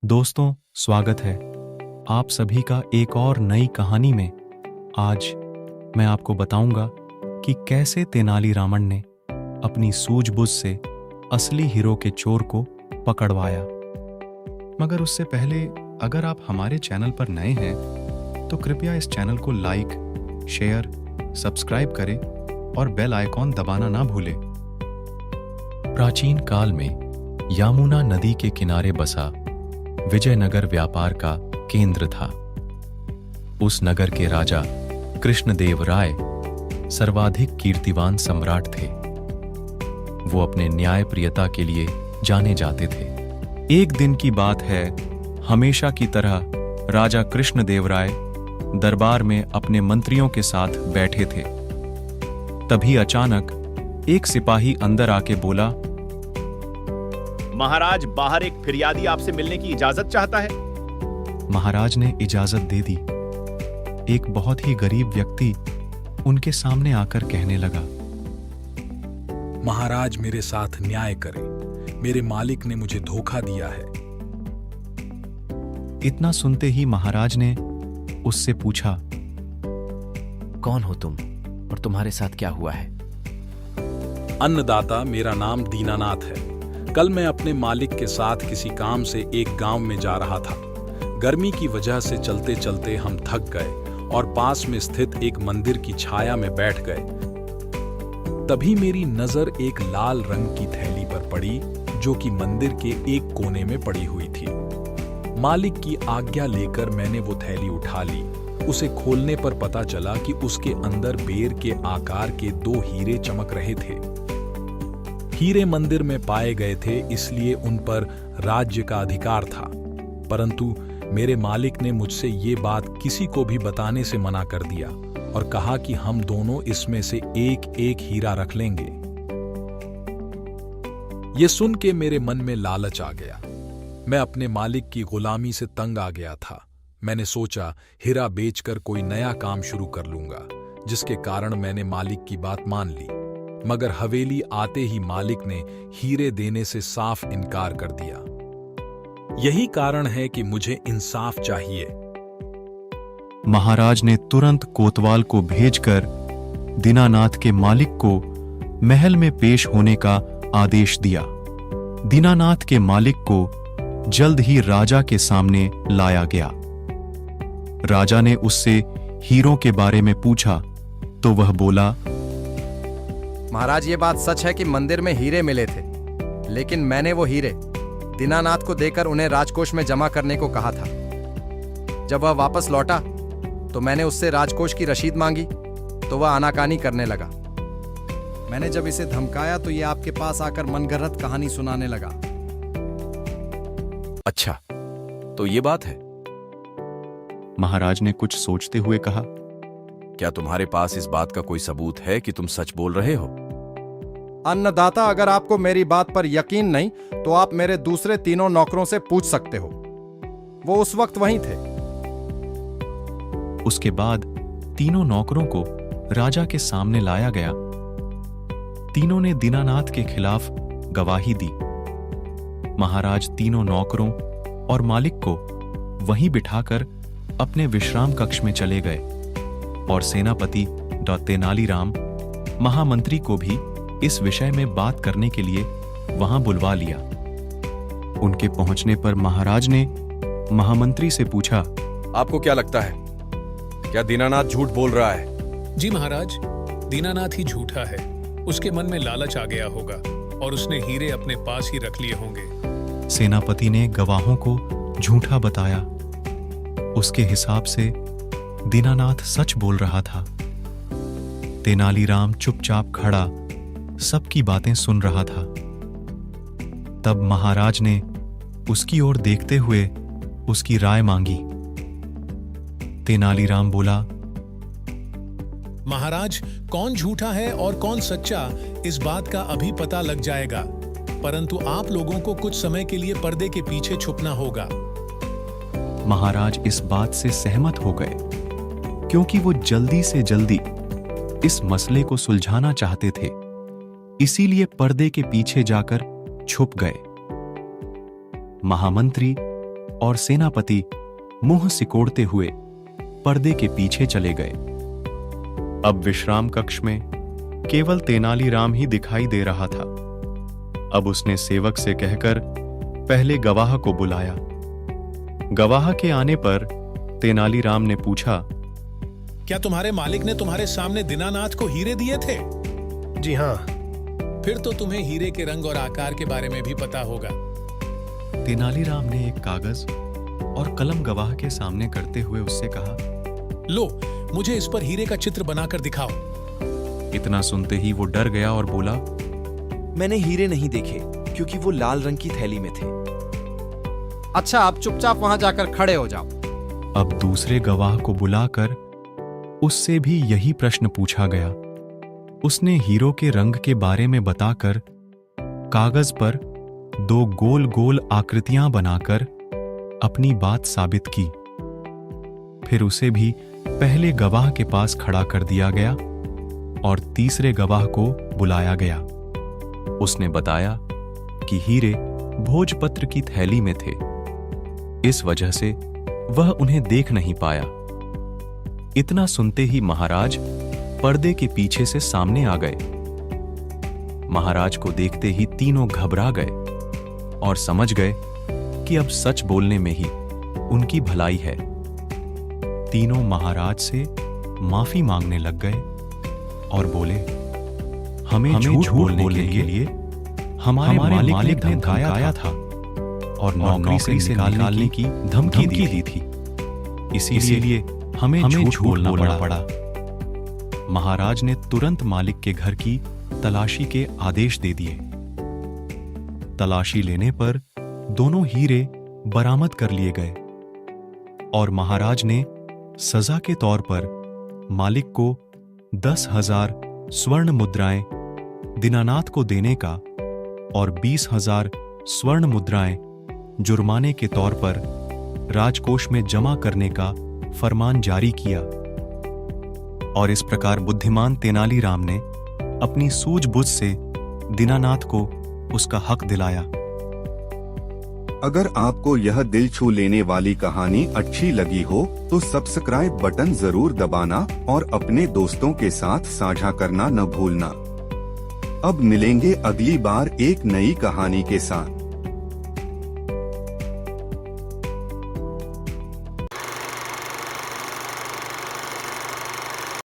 दोस्तों, स्वागत है आप सभी का एक और नई कहानी में। आज मैं आपको बताऊंगा कि कैसे तेनालीरामन ने अपनी सूझबूझ से असली हीरो के चोर को पकड़वाया। मगर उससे पहले अगर आप हमारे चैनल पर नए हैं तो कृपया इस चैनल को लाइक, शेयर, सब्सक्राइब करें और बेल आइकॉन दबाना ना भूलें। प्राचीन काल में यमुना नदी के किनारे बसा विजयनगर व्यापार का केंद्र था। उस नगर के राजा कृष्णदेव राय सर्वाधिक कीर्तिवान सम्राट थे। वो अपने न्यायप्रियता के लिए जाने जाते थे। एक दिन की बात है, हमेशा की तरह राजा कृष्णदेव राय दरबार में अपने मंत्रियों के साथ बैठे थे। तभी अचानक एक सिपाही अंदर आके बोला, महाराज, बाहर एक फिरियादी आपसे मिलने की इजाजत चाहता है। महाराज ने इजाजत दे दी। एक बहुत ही गरीब व्यक्ति उनके सामने आकर कहने लगा, महाराज, मेरे साथ न्याय करें। मेरे मालिक ने मुझे धोखा दिया है। इतना सुनते ही महाराज ने उससे पूछा, कौन हो तुम और तुम्हारे साथ क्या हुआ है? अन्नदाता, मेरा नाम दीनानाथ है। कल मैं अपने मालिक के साथ किसी काम से एक गांव में जा रहा था। गर्मी की वजह से चलते चलते हम थक गए और पास में स्थित एक मंदिर की छाया में बैठ गए। तभी मेरी नजर एक लाल रंग की थैली पर पड़ी जो कि मंदिर के एक कोने में पड़ी हुई थी। मालिक की आज्ञा लेकर मैंने वो थैली उठा ली। उसे खोलने पर पता चला कि उसके अंदर बेर के आकार के 2 हीरे चमक रहे थे। हीरे मंदिर में पाए गए थे, इसलिए उन पर राज्य का अधिकार था। परंतु मेरे मालिक ने मुझसे ये बात किसी को भी बताने से मना कर दिया और कहा कि हम दोनों इसमें से एक एक हीरा रख लेंगे। ये सुन के मेरे मन में लालच आ गया। मैं अपने मालिक की गुलामी से तंग आ गया था। मैंने सोचा हीरा बेचकर कोई नया काम शुरू कर लूंगा, जिसके कारण मैंने मालिक की बात मान ली। मगर हवेली आते ही मालिक ने हीरे देने से साफ इनकार कर दिया। यही कारण है कि मुझे इंसाफ चाहिए। महाराज ने तुरंत कोतवाल को भेजकर दीनानाथ के मालिक को महल में पेश होने का आदेश दिया। दीनानाथ के मालिक को जल्द ही राजा के सामने लाया गया। राजा ने उससे हीरों के बारे में पूछा तो वह बोला, महाराज, ये बात सच है कि मंदिर में हीरे मिले थे, लेकिन मैंने वो हीरे दीनानाथ को देकर उन्हें राजकोष में जमा करने को कहा था। जब वह वापस लौटा तो मैंने उससे राजकोष की रसीद मांगी तो वह आनाकानी करने लगा। मैंने जब इसे धमकाया तो ये आपके पास आकर मनगढ़ंत कहानी सुनाने लगा। अच्छा, तो ये बात है। महाराज ने कुछ सोचते हुए कहा, क्या तुम्हारे पास इस बात का कोई सबूत है कि तुम सच बोल रहे हो? अन्नदाता, अगर आपको मेरी बात पर यकीन नहीं तो आप मेरे दूसरे 3 नौकरों से पूछ सकते हो। वो उस वक्त वहीं थे। उसके बाद 3 नौकरों को राजा के सामने लाया गया। तीनों ने दीनानाथ के खिलाफ गवाही दी। महाराज 3 नौकरों और मालिक को वहीं बिठाकर अपने विश्राम कक्ष में चले गए और सेनापति तेनालीराम महामंत्री को भी इस विषय में बात करने के लिए वहां बुलवा लिया। उनके पहुंचने पर महाराज ने महामंत्री से पूछा, आपको क्या लगता है, क्या दीनानाथ झूठ बोल रहा है? जी महाराज, दीनानाथ ही झूठा है। उसके मन में लालच आ गया होगा और उसने हीरे अपने पास ही रख लिए होंगे। सेनापति ने गवाहों को झूठा बताया। उसके हिसाब से दीनानाथ सच बोल रहा था। तेनालीराम चुपचाप खड़ा सबकी बातें सुन रहा था। तब महाराज ने उसकी ओर देखते हुए उसकी राय मांगी। तेनालीराम बोला, महाराज, कौन झूठा है और कौन सच्चा, इस बात का अभी पता लग जाएगा, परंतु आप लोगों को कुछ समय के लिए पर्दे के पीछे छुपना होगा। महाराज इस बात से सहमत हो गए, क्योंकि वो जल्दी से जल्दी इस मसले को सुलझाना चाहते थे। इसीलिए पर्दे के पीछे जाकर छुप गए। महामंत्री और सेनापति मुंह सिकोड़ते हुए पर्दे के पीछे चले गए। अब विश्राम कक्ष में केवल तेनालीराम ही दिखाई दे रहा था। अब उसने सेवक से कहकर पहले गवाह को बुलाया। गवाह के आने पर तेनालीराम ने पूछा, क्या तुम्हारे मालिक ने तुम्हारे सामने दीनानाथ को हीरे दिए थे? जी हाँ। फिर तो तुम्हें हीरे के रंग और आकार के बारे में भी पता होगा। तेनालीराम ने एक कागज और कलम गवाह के सामने करते हुए उससे कहा, लो, मुझे इस पर हीरे का चित्र बनाकर दिखाओ। इतना सुनते ही वो डर गया और बोला, मैंने हीरे नहीं देखे क्योंकि वो लाल रंग की थैली में थे। अच्छा, आप चुपचाप वहां जाकर खड़े हो जाओ। अब दूसरे गवाह को बुलाकर उससे भी यही प्रश्न पूछा गया। उसने हीरो के रंग के बारे में बताकर कागज पर 2 गोल गोल आकृतियां बनाकर अपनी बात साबित की। फिर उसे भी पहले गवाह के पास खड़ा कर दिया गया और तीसरे गवाह को बुलाया गया। उसने बताया कि हीरे भोजपत्र की थैली में थे, इस वजह से वह उन्हें देख नहीं पाया। इतना सुनते ही महाराज पर्दे के पीछे से सामने आ गए। महाराज को देखते ही तीनों घबरा गए और समझ गए कि अब सच बोलने में ही उनकी भलाई है। तीनों महाराज से माफी मांगने लग गए और बोले, हमें झूठ बोलने के लिए हमारे मालिक ने धमकाया था और नौकरी से निकालने की धमकी दी थी। इसीलिए हमें झूठ बोलना पड़ा। महाराज ने तुरंत मालिक के घर की तलाशी के आदेश दे दिए। तलाशी लेने पर दोनों हीरे बरामद कर लिए गए और महाराज ने सजा के तौर पर मालिक को 10,000 स्वर्ण मुद्राएं दीनानाथ को देने का और 20,000 स्वर्ण मुद्राएं जुर्माने के तौर पर राजकोष में जमा करने का फरमान जारी किया। और इस प्रकार बुद्धिमान तेनालीराम ने अपनी सूझबूझ से दीनानाथ को उसका हक दिलाया। अगर आपको यह दिल छू लेने वाली कहानी अच्छी लगी हो तो सब्सक्राइब बटन जरूर दबाना और अपने दोस्तों के साथ साझा करना न भूलना। अब मिलेंगे अगली बार एक नई कहानी के साथ।